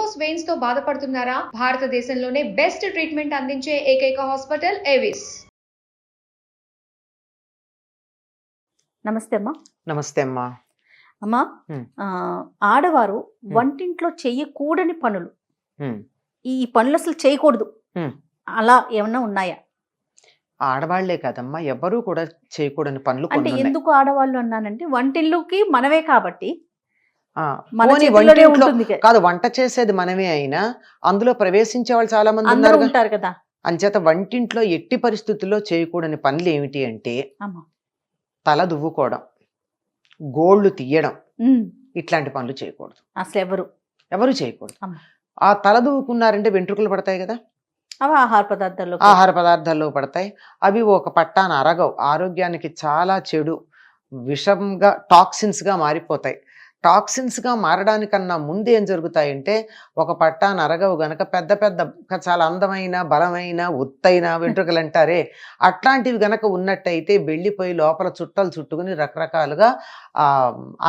Varicose veins తో బాధపడుతున్నారా? భారతదేశంలోనే బెస్ట్ ట్రీట్మెంట్ అందించే ఏకైక హాస్పిటల్ ఏవిస్. నమస్తే అమ్మా. నమస్తే అమ్మా. అమ్మా, ఆడవారు వంటింట్లో చెయ్యకూడని పనులు, ఈ పనులు అసలు చేయకూడదు, అలా ఏమన్నా ఉన్నాయా? ఆడవాళ్లే కదమ్మా, ఎవరు కూడా చేయకూడని పనులు అంటే కొన్ని ఎందుకు ఆడవాళ్ళు అన్నానంటే వంటిల్లుకి మనమే కాబట్టి మన పోనీ చేతుల్లోనే వంటింట్లో ఉంటుంది కాదు, వంట చేసేది మనమే అయినా అందులో ప్రవేశించే వాళ్ళు చాలా మంది అందరూ ఉన్నారు ఉంటారు కదా. అంచేత వంటింట్లో ఎట్టి పరిస్థితుల్లో చేయకూడని పనులు ఏమిటి అంటే అమ్మా, తల దువ్వుకోవడం, గోళ్లు తీయడం, ఇట్లాంటి పనులు చేయకూడదు. అసలు ఎవరు చేయకూడదు. అమ్మా. ఆ తల దువ్వుకున్నారంటే వెంట్రుకలు పడతాయి కదా, అవి ఆహార పదార్థాల్లో పడతాయి. అవి ఒక పట్టాన అరగవు, ఆరోగ్యానికి చాలా చెడు, విషంగా టాక్సిన్స్ గా మారిపోతాయి. టాక్సిన్స్ గా మారడానికన్నా ముందు ఏం జరుగుతాయంటే ఒక పట్టాన అరగవు గనక పెద్ద పెద్ద చాలా అందమైన బలమైన ఒత్తైన వెంట్రుకలు అంటారే, అట్లాంటివి గనక ఉన్నట్టయితే వెళ్ళిపోయి లోపల చుట్టలు చుట్టుకుని రకరకాలుగా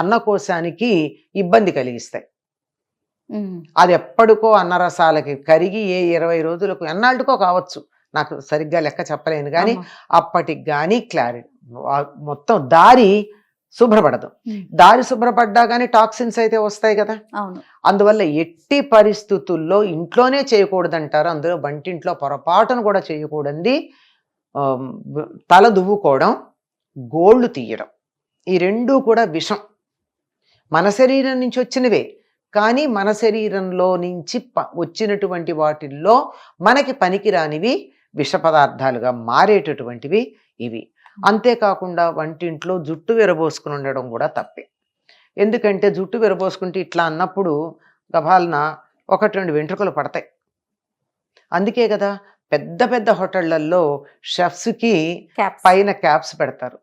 అన్నకోశానికి ఇబ్బంది కలిగిస్తాయి. అది ఎప్పటికో అన్నరసాలకి కరిగి 20 రోజులకు ఎన్నాళ్ళకో కావచ్చు, నాకు సరిగ్గా లెక్క చెప్పలేను కానీ అప్పటికి కానీ క్లారిటీ మొత్తం దారి శుభ్రపడదు. దారి శుభ్రపడ్డా కానీ టాక్సిన్స్ అయితే వస్తాయి కదా. అందువల్ల ఎట్టి పరిస్థితుల్లో ఇంట్లోనే చేయకూడదంటారు. అందులో వంటింట్లో పొరపాటును కూడా చేయకూడదు. తల దువ్వుకోవడం, గోళ్లు తీయడం, ఈ రెండూ కూడా విషం. మన శరీరం నుంచి వచ్చినవే కానీ మన శరీరంలో నుంచి వచ్చినటువంటి వాటిల్లో మనకి పనికిరానివి విష పదార్థాలుగా మారేటటువంటివి ఇవి. అంతేకాకుండా వంటింట్లో జుట్టు విరబోసుకుని ఉండడం కూడా తప్పే. ఎందుకంటే జుట్టు విరబోసుకుంటే ఇట్లా అన్నప్పుడు గభాలన 1-2 వెంట్రుకలు పడతాయి. అందుకే కదా పెద్ద పెద్ద హోటళ్లలో షెఫ్స్కి పైన క్యాప్స్ పెడతారు.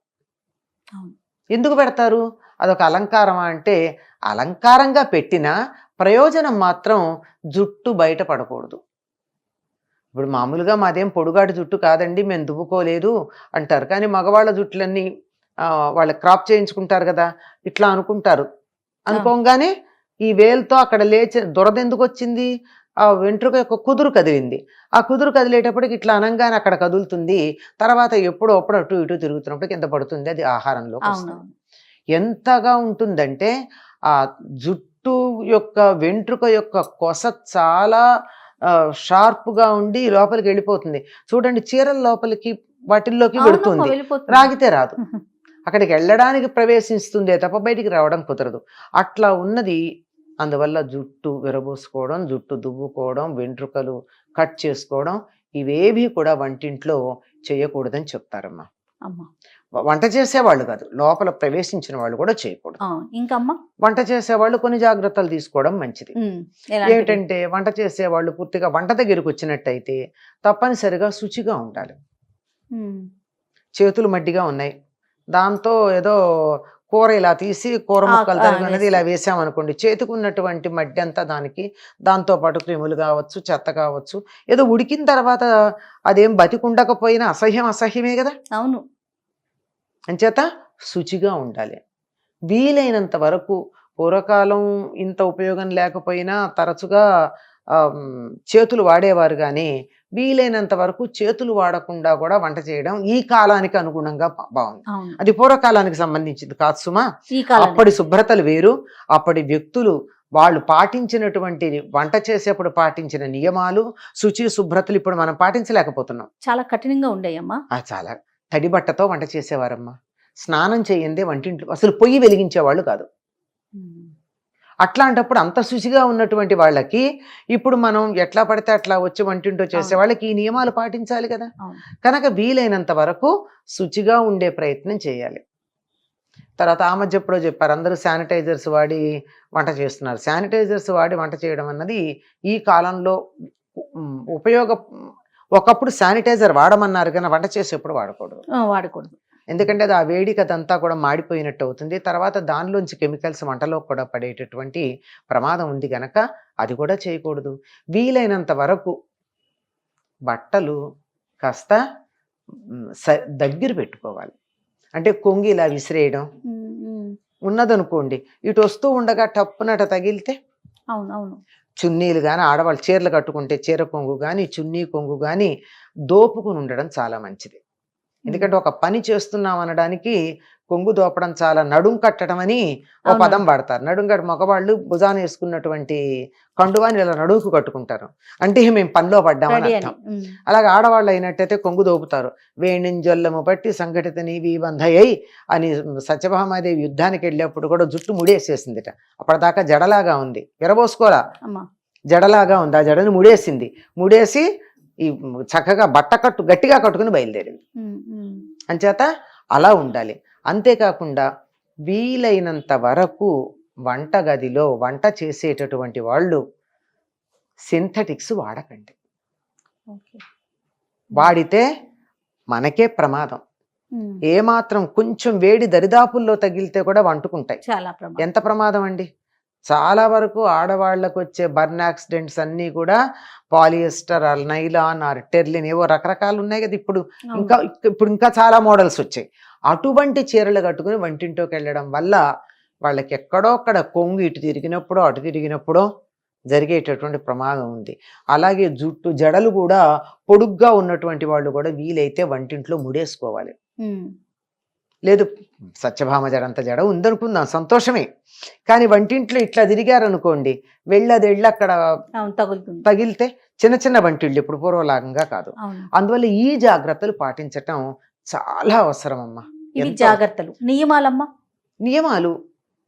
ఎందుకు పెడతారు? అదొక అలంకారమా అంటే అలంకారంగా పెట్టిన ప్రయోజనం మాత్రం జుట్టు బయట పడకూడదు. ఇప్పుడు మామూలుగా మాదేం పొడుగాటి జుట్టు కాదండి, మేము దువ్వుకోలేదు అంటారు. కానీ మగవాళ్ళ జుట్టులన్నీ వాళ్ళ క్రాప్ చేయించుకుంటారు కదా, ఇట్లా అనుకుంటారు. అనుకోగానే ఈ వేలుతో అక్కడ లేచి దురద ఎందుకు వచ్చింది? ఆ వెంట్రుక యొక్క కుదురు కదిలింది. ఆ కుదురు కదిలేటప్పటికి ఇట్లా అనంగానే అక్కడ కదులుతుంది. తర్వాత ఎప్పుడో అప్పుడు అటు ఇటు తిరుగుతున్నప్పుడు కింద పడుతుంది. అది ఆహారంలోకి వస్తుంది. ఎంతగా ఉంటుందంటే ఆ జుట్టు యొక్క వెంట్రుక యొక్క కొస చాలా షార్ప్గా ఉండి లోపలికి వెళ్ళిపోతుంది. చూడండి, చీరల లోపలికి వాటిల్లోకి వెళుతుంది, రాగితే రాదు. అక్కడికి వెళ్ళడానికి ప్రవేశిస్తుందే తప్ప బయటికి రావడం కుదరదు. అట్లా ఉన్నది. అందువల్ల జుట్టు విరబోసుకోవడం, జుట్టు దువ్వుకోవడం, వెంట్రుకలు కట్ చేసుకోవడం ఇవేవి కూడా వంటింట్లో చేయకూడదని చెప్తారమ్మా. వంట చేసేవాళ్ళు కాదు, లోపల ప్రవేశించిన వాళ్ళు కూడా చేయకూడదు. ఇంకమ్మా, వంట చేసేవాళ్ళు కొన్ని జాగ్రత్తలు తీసుకోవడం మంచిది. ఏంటంటే వంట చేసేవాళ్ళు పూర్తిగా వంట దగ్గరికి వచ్చినట్టయితే తప్పనిసరిగా శుచిగా ఉండాలి. చేతులు మడ్డిగా ఉన్నాయి, దాంతో ఏదో కూర ఇలా తీసి కూర ముక్కలు తరిగినది ఇలా వేసామనుకోండి, చేతికి ఉన్నటువంటి మడ్డి అంతా దానికి, దాంతోపాటు క్రిములు కావచ్చు, చెత్త కావచ్చు, ఏదో ఉడికిన తర్వాత అదేం బతికుండకపోయినా అసహ్యమే కదా. అవును. అంచేత శుచిగా ఉండాలి. వీలైనంత వరకు పూర్వకాలం ఇంత ఉపయోగం లేకపోయినా తరచుగా చేతులు వాడేవారు, కానీ వీలైనంత వరకు చేతులు వాడకుండా కూడా వంట చేయడం ఈ కాలానికి అనుగుణంగా బాగుంది. అది పూర్వకాలానికి సంబంధించింది కాదు సుమా. అప్పటి శుభ్రతలు వేరు, అప్పటి వ్యక్తులు వాళ్ళు పాటించినటువంటి వంట చేసేప్పుడు పాటించిన నియమాలు, శుచి శుభ్రతలు ఇప్పుడు మనం పాటించలేకపోతున్నాం. చాలా కఠినంగా ఉండేయమ్మా. చాలా తడి బట్టతో వంట చేసేవారమ్మా. స్నానం చేయందే వంటింట్లో అసలు పొయ్యి వెలిగించేవాళ్ళు కాదు. అట్లాంటప్పుడు అంత శుచిగా ఉన్నటువంటి వాళ్ళకి ఇప్పుడు మనం ఎట్లా పడితే అట్లా వచ్చి వంటింటో చేసే వాళ్ళకి ఈ నియమాలు పాటించాలి కదా. కనుక వీలైనంత వరకు శుచిగా ఉండే ప్రయత్నం చేయాలి. తర్వాత ఆ మధ్య ఎప్పుడో చెప్పారు, అందరూ శానిటైజర్స్ వాడి వంట చేస్తున్నారు. శానిటైజర్స్ వాడి వంట చేయడం అన్నది ఈ కాలంలో ఒకప్పుడు శానిటైజర్ వాడమన్నారు కానీ వంట చేసేప్పుడు వాడకూడదు. ఎందుకంటే అది ఆ వేడికి అదంతా కూడా మాడిపోయినట్టు అవుతుంది. తర్వాత దానిలోంచి కెమికల్స్ వంటలో కూడా పడేటటువంటి ప్రమాదం ఉంది కనుక అది కూడా చేయకూడదు. వీలైనంత వరకు బట్టలు కాస్త దగ్గర పెట్టుకోవాలి. అంటే కొంగి ఇలా విసిరేయడం ఉన్నదనుకోండి, ఇటు వస్తూ ఉండగా టప్పునట తగిలితే చున్నీలు కానీ ఆడవాళ్ళు చీరలు కట్టుకుంటే చీర కొంగు కానీ చున్నీ కొంగు కానీ దోపుకుని ఉండడం చాలా మంచిది. ఎందుకంటే ఒక పని చేస్తున్నాం అనడానికి కొంగు దోపడం చాలా, నడుం కట్టడం అని ఒక పదం వాడతారు. నడుం కట్ట మగవాళ్ళు భుజాన్ని వేసుకున్నటువంటి కండువాని ఇలా నడువుకు కట్టుకుంటారు, అంటే మేము పనిలో పడ్డామని అర్థం. అలాగే ఆడవాళ్ళు అయినట్టయితే కొంగు దోపుతారు. వేణింజొల్లము బట్టి సంఘటిత నీవి బంధయ్యి అని సత్యభామాదేవి యుద్ధానికి వెళ్ళేప్పుడు కూడా జుట్టు ముడేసేసిందిట. అప్పటిదాకా జడలాగా ఉంది, విరబోసుకోలా, జడలాగా ఉంది. ఆ జడని ముడేసింది. ముడేసి ఈ చక్కగా బట్టకట్టు గట్టిగా కట్టుకుని బయలుదేరింది. అంచేత అలా ఉండాలి. అంతేకాకుండా వీలైనంత వరకు వంటగదిలో వంట చేసేటటువంటి వాళ్ళు సింథటిక్స్ వాడకండి. వాడితే మనకే ప్రమాదం. ఏమాత్రం కొంచెం వేడి దరిదాపుల్లో తగిలితే కూడా వంటుకుంటాయి. ఎంత ప్రమాదం అండి. చాలా వరకు ఆడవాళ్లకు వచ్చే బర్న్ యాక్సిడెంట్స్ అన్నీ కూడా పాలియస్టర్, నైలాన్, టెర్లిన్ ఏవో రకరకాలు ఉన్నాయి కదా ఇప్పుడు. ఇంకా చాలా మోడల్స్ వచ్చాయి. అటువంటి చీరలు కట్టుకుని వంటింట్లోకి వెళ్ళడం వల్ల వాళ్ళకి ఎక్కడో అక్కడ కొంగు ఇటు తిరిగినప్పుడో అటు తిరిగినప్పుడో జరిగేటటువంటి ప్రమాదం ఉంది. అలాగే జుట్టు జడలు కూడా పొడుగ్గా ఉన్నటువంటి వాళ్ళు కూడా వీలైతే వంటింట్లో ముడేసుకోవాలి. లేదు సత్యభామ జడంత జడ ఉందనుకుందాం, సంతోషమే. కానీ వంటింట్లో ఇట్లా తిరిగారనుకోండి, వెళ్ళి అక్కడ తగిలితే చిన్న చిన్న వంటిళ్ళు ఇప్పుడు పూర్వలాగంగా కాదు. అందువల్ల ఈ జాగ్రత్తలు పాటించటం చాలా అవసరం అమ్మా. జాగ్రత్తలు, నియమాలమ్మా.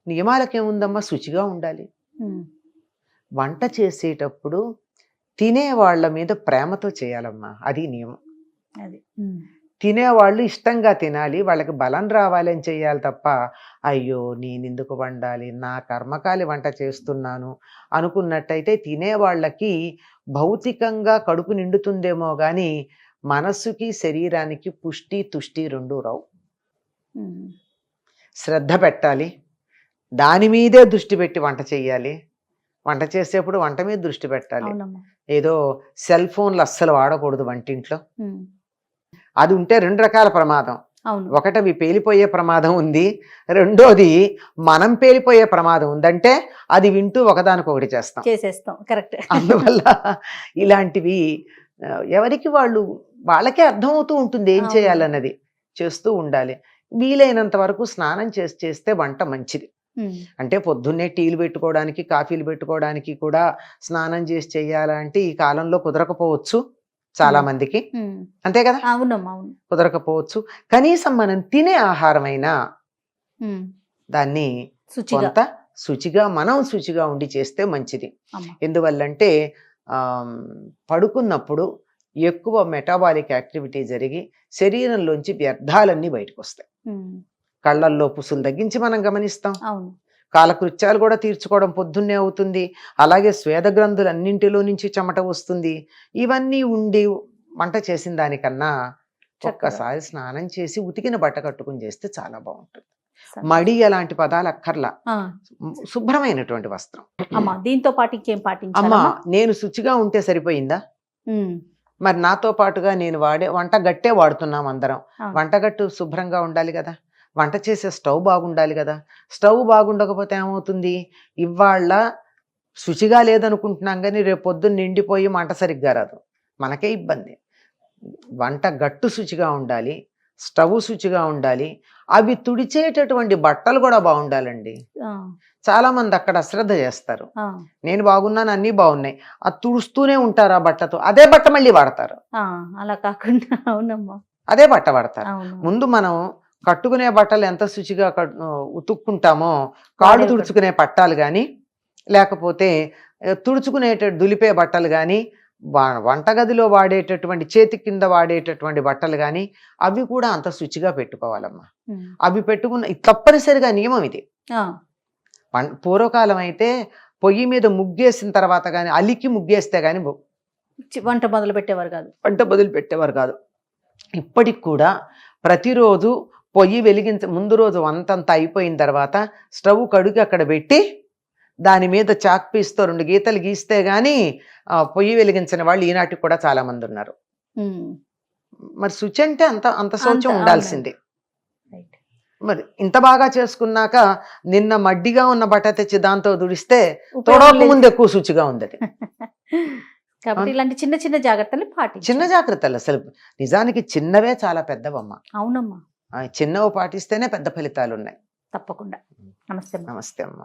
నియమాలకేముందమ్మా, శుచిగా ఉండాలి. వంట చేసేటప్పుడు తినే వాళ్ళ మీద ప్రేమతో చేయాలమ్మా, అది నియమం. తినేవాళ్ళు ఇష్టంగా తినాలి, వాళ్ళకి బలం రావాలని చేయాలి తప్ప అయ్యో నేనెందుకు వండాలి, నా కర్మకాలి వంట చేస్తున్నాను అనుకున్నట్టయితే తినేవాళ్ళకి భౌతికంగా కడుపు నిండుతుందేమో కానీ మనస్సుకి శరీరానికి పుష్టి తుష్టి రెండూ రావు. శ్రద్ధ పెట్టాలి, దాని మీదే దృష్టి పెట్టి వంట చెయ్యాలి. వంట చేసేప్పుడు వంట మీద దృష్టి పెట్టాలి. ఏదో సెల్ ఫోన్లు అస్సలు వాడకూడదు వంటింట్లో. అది ఉంటే రెండు రకాల ప్రమాదం. ఒకటి అవి పేలిపోయే ప్రమాదం ఉంది, రెండోది మనం పేలిపోయే ప్రమాదం ఉందంటే అది వింటూ ఒకదానికొకటి చేసేస్తాం. కరెక్ట్. అందువల్ల ఇలాంటివి ఎవరికి వాళ్ళకే అర్థమవుతూ ఉంటుంది ఏం చేయాలన్నది, చేస్తూ ఉండాలి. వీలైనంత వరకు స్నానం చేస్తే వంట మంచిది. అంటే పొద్దున్నే టీలు పెట్టుకోవడానికి కాఫీలు పెట్టుకోవడానికి కూడా స్నానం చేసి చెయ్యాలంటే ఈ కాలంలో కుదరకపోవచ్చు చాలా మందికి, అంతే కదా. కుదరకపోవచ్చు. కనీసం మనం తినే ఆహారమైనా దాన్ని కొంత మనం శుచిగా ఉండి చేస్తే మంచిది. ఎందువల్లంటే పడుకున్నప్పుడు ఎక్కువ మెటాబాలిక్ యాక్టివిటీ జరిగి శరీరంలోంచి వ్యర్థాలన్నీ బయటకు వస్తాయి. కళ్ళల్లో పుసులు తగ్గించి మనం గమనిస్తాం. కాలకృత్యాలు కూడా తీర్చుకోవడం పొద్దున్నే అవుతుంది. అలాగే స్వేద గ్రంథులన్నింటిలో నుంచి చెమట వస్తుంది. ఇవన్నీ ఉండి వంట చేసిన దానికన్నా ఒక్కసారి స్నానం చేసి ఉతికిన బట్ట కట్టుకుని చేస్తే చాలా బాగుంటుంది. మడి అలాంటి పదాలు అక్కర్లా, శుభ్రమైనటువంటి వస్త్రం. దీంతో పాటు ఇంకేం అమ్మా నేను శుచిగా ఉంటే సరిపోయిందా? మరి నాతో పాటుగా నేను వంట గట్టే వాడుతున్నాం అందరం. వంటగట్టు శుభ్రంగా ఉండాలి కదా, వంట చేసే స్టవ్ బాగుండాలి కదా. స్టవ్ బాగుండకపోతే ఏమవుతుంది, ఇవాళ శుచిగా లేదనుకుంటున్నాం కానీ రేపు పొద్దున్న నిండిపోయి మంట సరిగ్గా రాదు, మనకే ఇబ్బంది. వంట గట్టు శుచిగా ఉండాలి, స్టవ్ శుచిగా ఉండాలి, అవి తుడిచేటటువంటి బట్టలు కూడా బాగుండాలండి. చాలా మంది అక్కడ అశ్రద్ధ చేస్తారు. నేను బాగున్నాను, అన్నీ బాగున్నాయి, అది తుడుస్తూనే ఉంటారు ఆ బట్టతో, అదే బట్ట మళ్ళీ వాడతారు. అలా కాకుండా అవునమ్మా అదే బట్ట వాడతారు. ముందు మనం కట్టుకునే బట్టలు ఎంత శుచిగా ఉతుక్కుంటామో, కాళ్ళు తుడుచుకునే పట్టాలు కానీ లేకపోతే దులిపే బట్టలు కానీ, వంటగదిలో వాడేటటువంటి చేతి కింద వాడేటటువంటి బట్టలు కానీ అవి కూడా అంత శుచిగా పెట్టుకోవాలమ్మా. అవి పెట్టుకున్న తప్పనిసరిగా నియమం ఇది. పూర్వకాలం అయితే పొయ్యి మీద ముగ్గేసిన తర్వాత కానీ అలికి ముగ్గేస్తే కానీ వంట మొదలు పెట్టేవారు కాదు. ఇప్పటికి కూడా ప్రతిరోజు పొయ్యి ముందు రోజు వంతంతా అయిపోయిన తర్వాత స్టవ్ కడుగు అక్కడ పెట్టి దాని మీద చాక్ పీస్తో 2 గీతలు గీస్తే గాని పొయ్యి వెలిగించిన వాళ్ళు ఈనాటికి కూడా చాలా మంది ఉన్నారు. మరి శుచి అంటే అంత శౌచం ఉండాల్సిందే. మరి ఇంత బాగా చేసుకున్నాక నిన్న మడ్డిగా ఉన్న బట్ట తెచ్చి దాంతో దుడిస్తే ఉపయోగం తొడవక లేదు. ముందు ఎక్కువ శుచిగా ఉంది అది. కాబట్టి ఇలాంటి చిన్న చిన్న జాగ్రత్తలు పాటించాలి. చిన్న జాగ్రత్తలు అసలు నిజానికి చిన్నవే చాలా పెద్దవమ్మ. అవునమ్మా, చిన్నవి పాటిస్తేనే పెద్ద ఫలితాలు ఉన్నాయి. తప్పకుండా. నమస్తే అమ్మా. నమస్తే అమ్మ.